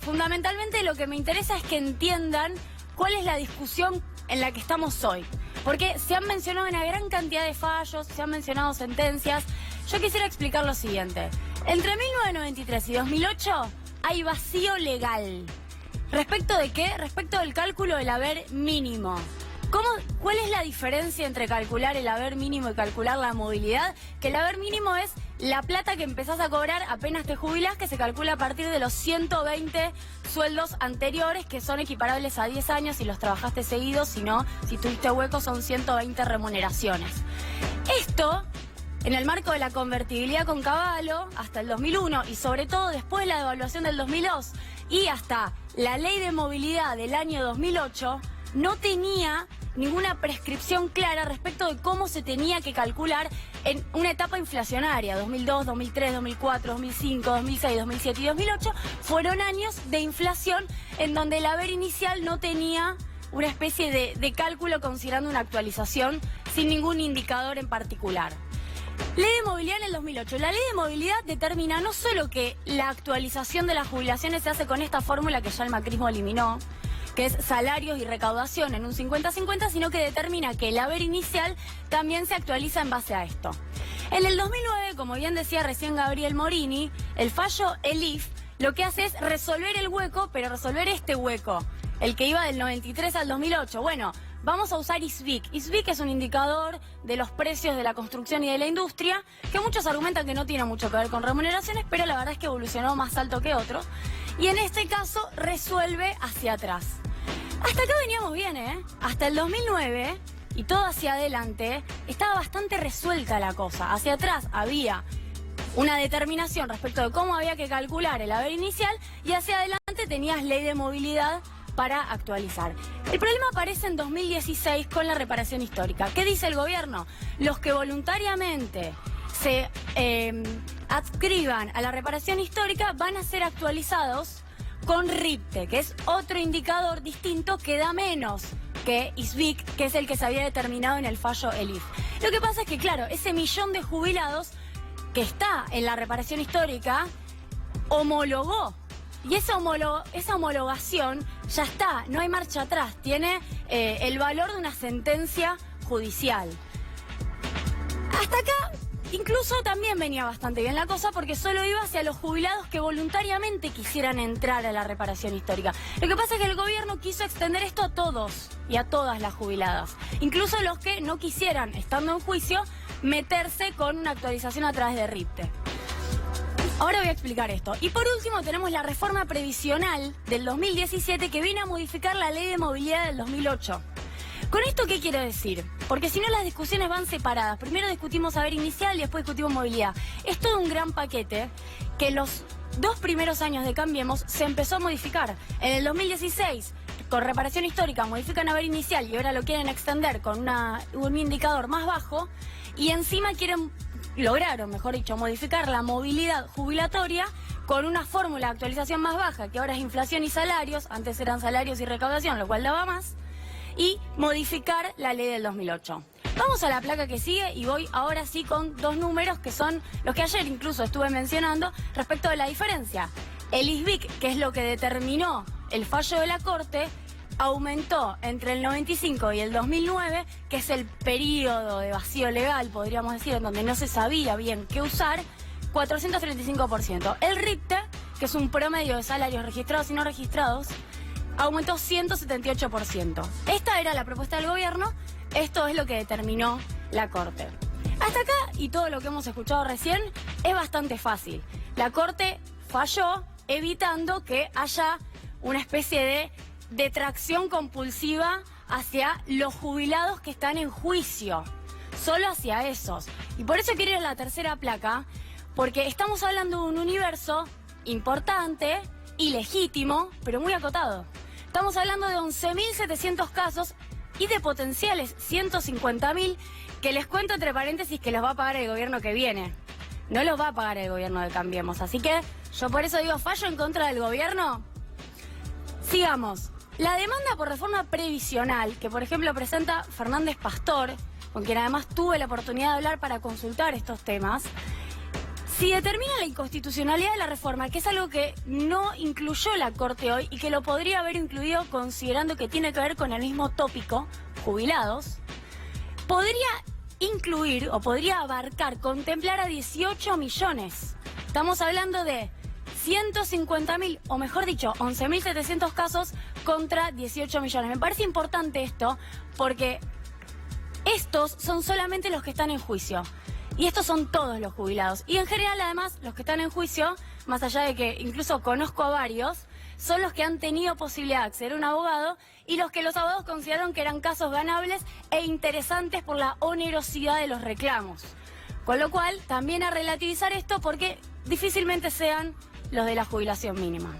fundamentalmente lo que me interesa es que entiendan cuál es la discusión en la que estamos hoy. Porque se han mencionado una gran cantidad de fallos, se han mencionado sentencias. Yo quisiera explicar lo siguiente. Entre 1993 y 2008 hay vacío legal. ¿Respecto de qué? Respecto del cálculo del haber mínimo. ¿Cuál es la diferencia entre calcular el haber mínimo y calcular la movilidad? Que el haber mínimo es la plata que empezás a cobrar apenas te jubilás, que se calcula a partir de los 120 sueldos anteriores, que son equiparables a 10 años si los trabajaste seguidos, si no, si tuviste hueco son 120 remuneraciones. Esto, en el marco de la convertibilidad con Cavallo, hasta el 2001 y sobre todo después de la devaluación del 2002 y hasta la ley de movilidad del año 2008, no tenía ninguna prescripción clara respecto de cómo se tenía que calcular en una etapa inflacionaria. 2002, 2003, 2004, 2005, 2006, 2007 y 2008 fueron años de inflación en donde el haber inicial no tenía una especie de cálculo considerando una actualización sin ningún indicador en particular. Ley de movilidad en el 2008. La ley de movilidad determina no solo que la actualización de las jubilaciones se hace con esta fórmula que ya el macrismo eliminó, que es salarios y recaudación en un 50-50, sino que determina que el haber inicial también se actualiza en base a esto. En el 2009, como bien decía recién Gabriel Morini, el fallo ELIF lo que hace es resolver el hueco, pero resolver este hueco, el que iba del 93 al 2008. Bueno, vamos a usar ISBIC. ISBIC es un indicador de los precios de la construcción y de la industria, que muchos argumentan que no tiene mucho que ver con remuneraciones, pero la verdad es que evolucionó más alto que otros. Y en este caso resuelve hacia atrás. Hasta acá veníamos bien, ¿eh? Hasta el 2009 y todo hacia adelante estaba bastante resuelta la cosa. Hacia atrás había una determinación respecto de cómo había que calcular el haber inicial y hacia adelante tenías ley de movilidad para actualizar. El problema aparece en 2016 con la reparación histórica. ¿Qué dice el gobierno? Los que voluntariamente se adscriban a la reparación histórica van a ser actualizados con RIPTE, que es otro indicador distinto que da menos que ISBIC, que es el que se había determinado en el fallo ELIF. Lo que pasa es que, claro, ese millón de jubilados que está en la reparación histórica homologó. Y esa homologación ya está, no hay marcha atrás, tiene el valor de una sentencia judicial. Hasta acá incluso también venía bastante bien la cosa porque solo iba hacia los jubilados que voluntariamente quisieran entrar a la reparación histórica. Lo que pasa es que el gobierno quiso extender esto a todos y a todas las jubiladas, incluso los que no quisieran, estando en juicio, meterse con una actualización a través de RIPTE. Ahora voy a explicar esto. Y por último tenemos la reforma previsional del 2017 que viene a modificar la ley de movilidad del 2008. ¿Con esto qué quiero decir? Porque si no las discusiones van separadas. Primero discutimos haber inicial y después discutimos movilidad. Es todo un gran paquete que los 2 primeros años de Cambiemos se empezó a modificar. En el 2016, con reparación histórica, modifican haber inicial y ahora lo quieren extender con un indicador más bajo y encima lograron, mejor dicho, modificar la movilidad jubilatoria con una fórmula de actualización más baja, que ahora es inflación y salarios, antes eran salarios y recaudación, lo cual daba más, y modificar la ley del 2008. Vamos a la placa que sigue y voy ahora sí con 2 números que son los que ayer incluso estuve mencionando respecto de la diferencia. El ISBIC, que es lo que determinó el fallo de la Corte, aumentó entre el 95 y el 2009, que es el periodo de vacío legal, podríamos decir, en donde no se sabía bien qué usar, 435%. El RIPTE, que es un promedio de salarios registrados y no registrados, aumentó 178%. Esta era la propuesta del gobierno, esto es lo que determinó la Corte. Hasta acá, y todo lo que hemos escuchado recién, es bastante fácil. La Corte falló evitando que haya una especie de detracción compulsiva hacia los jubilados que están en juicio, solo hacia esos. Y por eso quiero ir a la tercera placa, porque estamos hablando de un universo importante y legítimo, pero muy acotado. Estamos hablando de 11.700 casos y de potenciales 150.000 que les cuento entre paréntesis que los va a pagar el gobierno que viene. No los va a pagar el gobierno de Cambiemos. Así que yo por eso digo fallo en contra del gobierno. Sigamos. La demanda por reforma previsional, que por ejemplo presenta Fernández Pastor, con quien además tuve la oportunidad de hablar para consultar estos temas, Si determina la inconstitucionalidad de la reforma, que es algo que no incluyó la Corte hoy y que lo podría haber incluido considerando que tiene que ver con el mismo tópico, jubilados, podría incluir o podría abarcar, contemplar a 18 millones. Estamos hablando de 150.000, o mejor dicho, 11.700 casos contra 18 millones. Me parece importante esto porque estos son solamente los que están en juicio. Y estos son todos los jubilados. Y en general, además, los que están en juicio, más allá de que incluso conozco a varios, son los que han tenido posibilidad de acceder a un abogado y los que los abogados consideraron que eran casos ganables e interesantes por la onerosidad de los reclamos. Con lo cual, también a relativizar esto porque difícilmente sean los de la jubilación mínima.